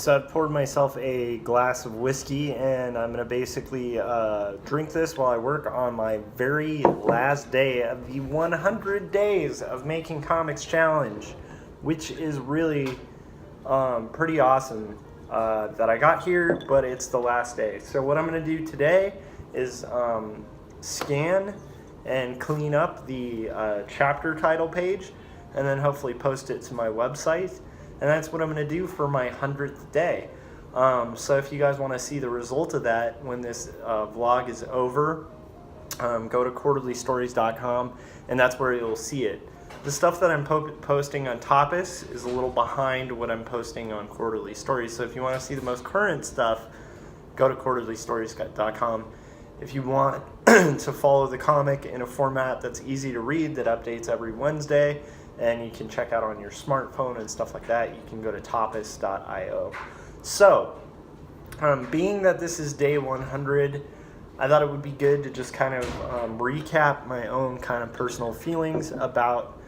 so I've poured myself a glass of whiskey, and I'm going to basically drink this while I work on my very last day of the 100 Days of Making Comics Challenge, which is really pretty awesome that I got here, but it's the last day. So what I'm going to do today is scan and clean up the chapter title page, and then hopefully post it to my website. And that's what I'm going to do for my 100th day. So if you guys want to see the result of that when this vlog is over, go to quarterlystories.com, and that's where you'll see it. The stuff that I'm posting on Tapas is a little behind what I'm posting on Quarterly Stories. So if you want to see the most current stuff, go to quarterlystories.com. If you want to follow the comic in a format that's easy to read, that updates every Wednesday, and you can check out on your smartphone and stuff like that, you can go to tapas.io. So, being that this is day 100, I thought it would be good to just kind of recap my own kind of personal feelings about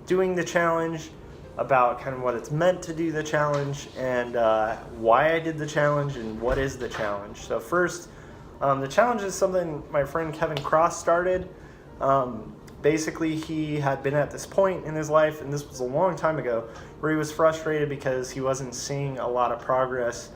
doing the challenge, about kind of what it's meant to do the challenge, and why I did the challenge, and what is the challenge. So first, the challenge is something my friend Kevin Cross started. Basically, he had been at this point in his life, and this was a long time ago, where he was frustrated because he wasn't seeing a lot of progress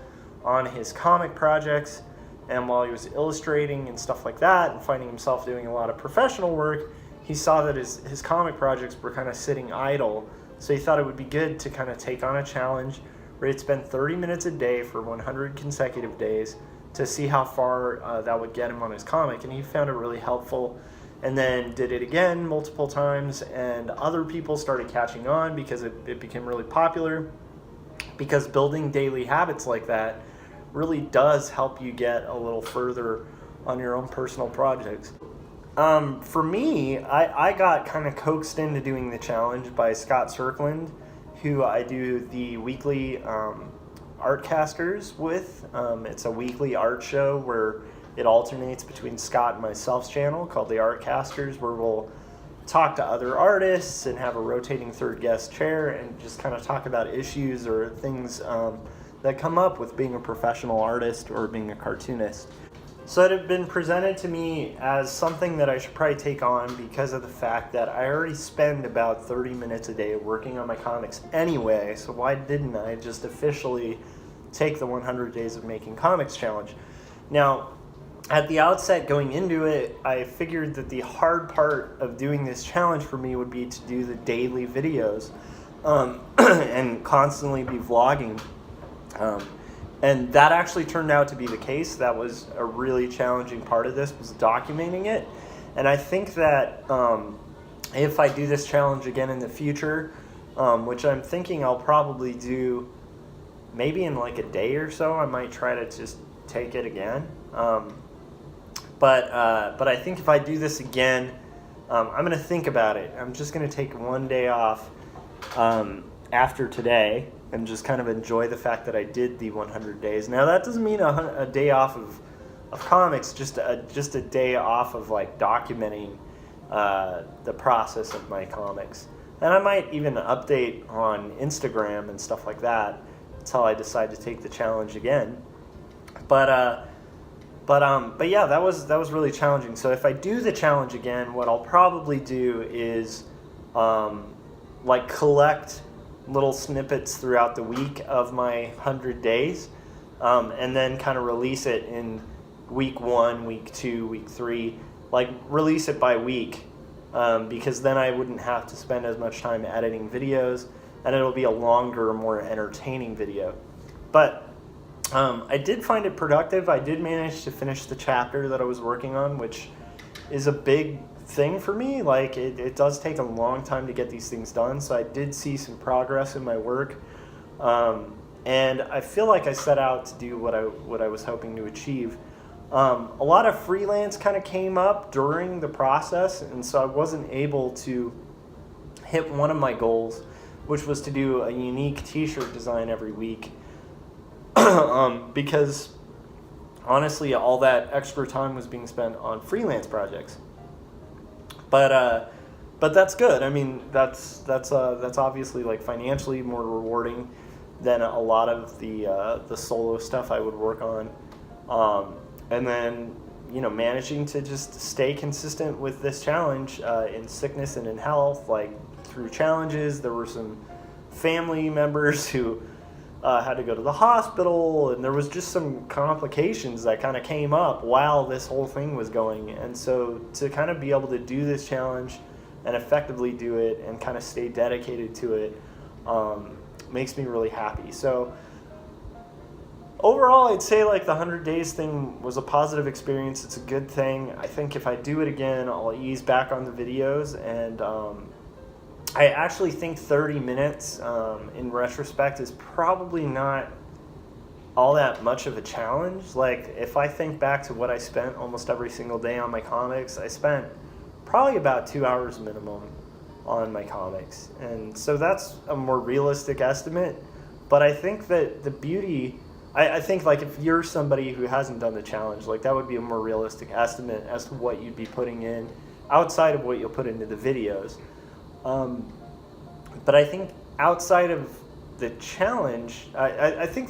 on his comic projects. And while he was illustrating and stuff like that, and finding himself doing a lot of professional work, he saw that his comic projects were kind of sitting idle. So he thought it would be good to kind of take on a challenge where he'd spend 30 minutes a day for 100 consecutive days to see how far that would get him on his comic. And he found it really helpful. And then did it again multiple times, and other people started catching on because it became really popular, because building daily habits like that really does help you get a little further on your own personal projects. For me, I got kind of coaxed into doing the challenge by Scott Cirkland, who I do the weekly Artcasters with. It's a weekly art show where it alternates between Scott and myself's channel called the Artcasters, where we'll talk to other artists and have a rotating third guest chair and just kind of talk about issues or things that come up with being a professional artist or being a cartoonist. So it had been presented to me as something that I should probably take on because of the fact that I already spend about 30 minutes a day working on my comics anyway, so why didn't I just officially take the 100 Days of Making Comics Challenge? Now, at the outset going into it, I figured that the hard part of doing this challenge for me would be to do the daily videos and constantly be vlogging. And that actually turned out to be the case. That was a really challenging part of this, was documenting it. And I think that if I do this challenge again in the future, which I'm thinking I'll probably do maybe in like a day or so, I might try to just take it again. But I think if I do this again, I'm going to think about it. I'm just going to take one day off after today and just kind of enjoy the fact that I did the 100 days. Now, that doesn't mean a day off of comics, just a day off of like documenting the process of my comics. And I might even update on Instagram and stuff like that until I decide to take the challenge again. But yeah, that was really challenging. So if I do the challenge again, what I'll probably do is like collect little snippets throughout the week of my 100 days, and then kind of release it in week 1, week 2, week 3, like release it by week, because then I wouldn't have to spend as much time editing videos, and it'll be a longer, more entertaining video. But I did find it productive. I did manage to finish the chapter that I was working on, which is a big thing for me. Like it does take a long time to get these things done, so I did see some progress in my work, and I feel like I set out to do what I was hoping to achieve. A lot of freelance kind of came up during the process, and so I wasn't able to hit one of my goals, which was to do a unique t-shirt design every week. Because honestly, all that extra time was being spent on freelance projects. But that's good. I mean, that's obviously like financially more rewarding than a lot of the solo stuff I would work on. And then, managing to just stay consistent with this challenge in sickness and in health, like through challenges. There were some family members who had to go to the hospital, and there was just some complications that kind of came up while this whole thing was going. And so to kind of be able to do this challenge and effectively do it and kind of stay dedicated to it makes me really happy. So overall, I'd say like the 100 days thing was a positive experience. It's a good thing. I think if I do it again, I'll ease back on the videos, and I actually think 30 minutes in retrospect is probably not all that much of a challenge. Like, if I think back to what I spent almost every single day on my comics, I spent probably about 2 hours minimum on my comics. And so that's a more realistic estimate. But I think that the beauty, I think like if you're somebody who hasn't done the challenge, like that would be a more realistic estimate as to what you'd be putting in outside of what you'll put into the videos. But I think outside of the challenge, I think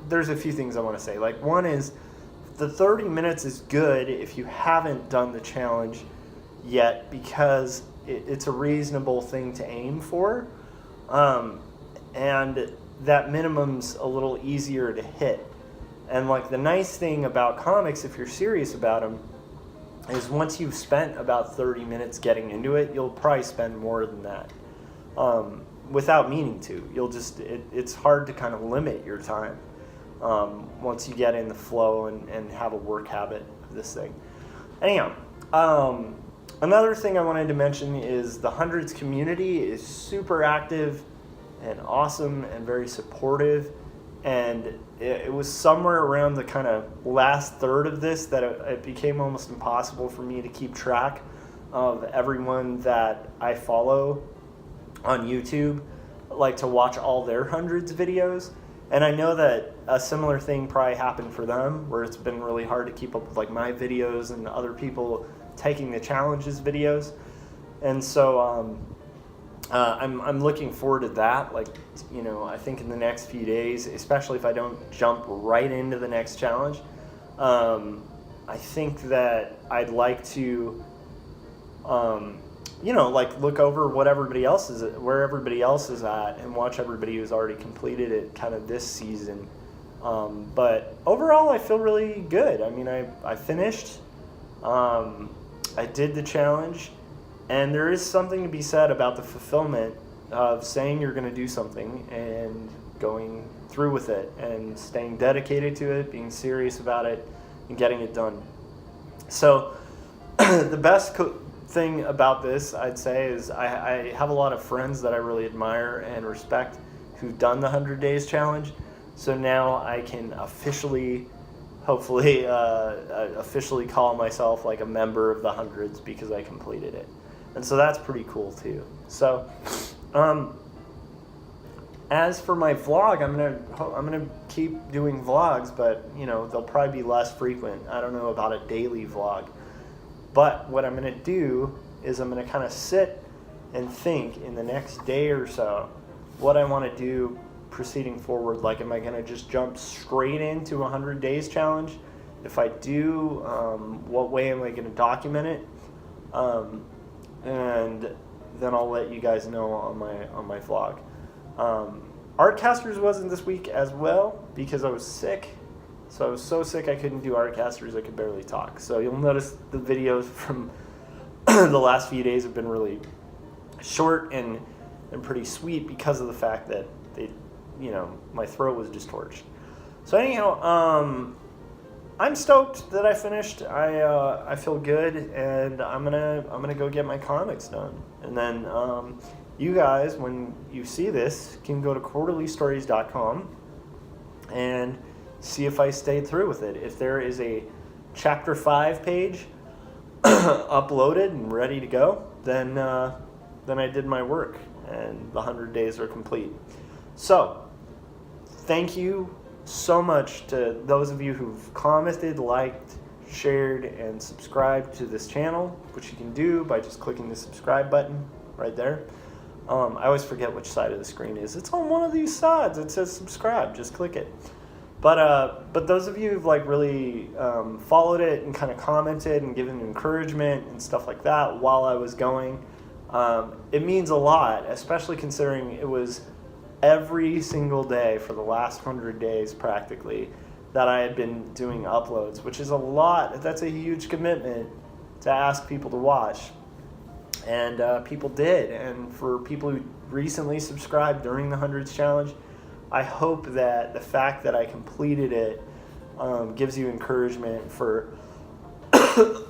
there's a few things I want to say. Like, one is the 30 minutes is good if you haven't done the challenge yet, because it's a reasonable thing to aim for. And that minimum's a little easier to hit. And like the nice thing about comics, if you're serious about them, is once you've spent about 30 minutes getting into it, you'll probably spend more than that without meaning to. You'll just, it's hard to kind of limit your time once you get in the flow and have a work habit of this thing. Anyhow, another thing I wanted to mention is the Hundreds community is super active and awesome and very supportive. And it was somewhere around the kind of last third of this that it became almost impossible for me to keep track of everyone that I follow on YouTube, like to watch all their Hundreds videos. And I know that a similar thing probably happened for them, where it's been really hard to keep up with like my videos and other people taking the challenges videos. And so I'm looking forward to that. Like, I think in the next few days, especially if I don't jump right into the next challenge, I think that I'd like to, like look over what everybody else is, where everybody else is at, and watch everybody who's already completed it kind of this season. But overall, I feel really good. I mean, I finished. I did the challenge. And there is something to be said about the fulfillment of saying you're going to do something and going through with it and staying dedicated to it, being serious about it, and getting it done. So the best thing about this, I'd say, is I have a lot of friends that I really admire and respect who've done the 100 Days Challenge. So now I can officially, hopefully, officially call myself like a member of the Hundreds because I completed it. And so that's pretty cool too. So, as for my vlog, I'm gonna keep doing vlogs, but they'll probably be less frequent. I don't know about a daily vlog, but what I'm gonna do is I'm gonna kind of sit and think in the next day or so what I want to do proceeding forward. Like, am I gonna just jump straight into 100 Days Challenge? If I do, what way am I gonna document it? And then I'll let you guys know on my vlog. Artcasters wasn't this week as well because I was sick. So I was so sick I couldn't do Artcasters, I could barely talk. So you'll notice the videos from the last few days have been really short and pretty sweet because of the fact that my throat was just torched. So anyhow, I'm stoked that I finished. I feel good, and I'm gonna go get my comics done. And then you guys, when you see this, can go to quarterlystories.com and see if I stayed through with it. If there is a chapter 5 page uploaded and ready to go, then I did my work, and the 100 days are complete. So, thank you so much to those of you who've commented, liked, shared, and subscribed to this channel, which you can do by just clicking the subscribe button right there. I always forget which side of the screen is. It's on one of these sides. It says subscribe. Just click it. But those of you who've like really followed it and kind of commented and given encouragement and stuff like that while I was going, it means a lot, especially considering it was every single day for the last 100 days practically that I had been doing uploads, which is a lot. That's a huge commitment to ask people to watch. And people did. And for people who recently subscribed during the 100s challenge, I hope that the fact that I completed it gives you encouragement for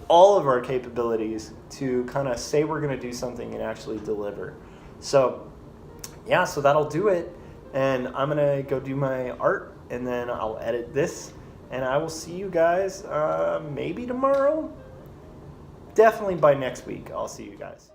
all of our capabilities to kind of say we're going to do something and actually deliver. So, yeah, so that'll do it. And I'm going to go do my art, and then I'll edit this. And I will see you guys maybe tomorrow. Definitely by next week, I'll see you guys.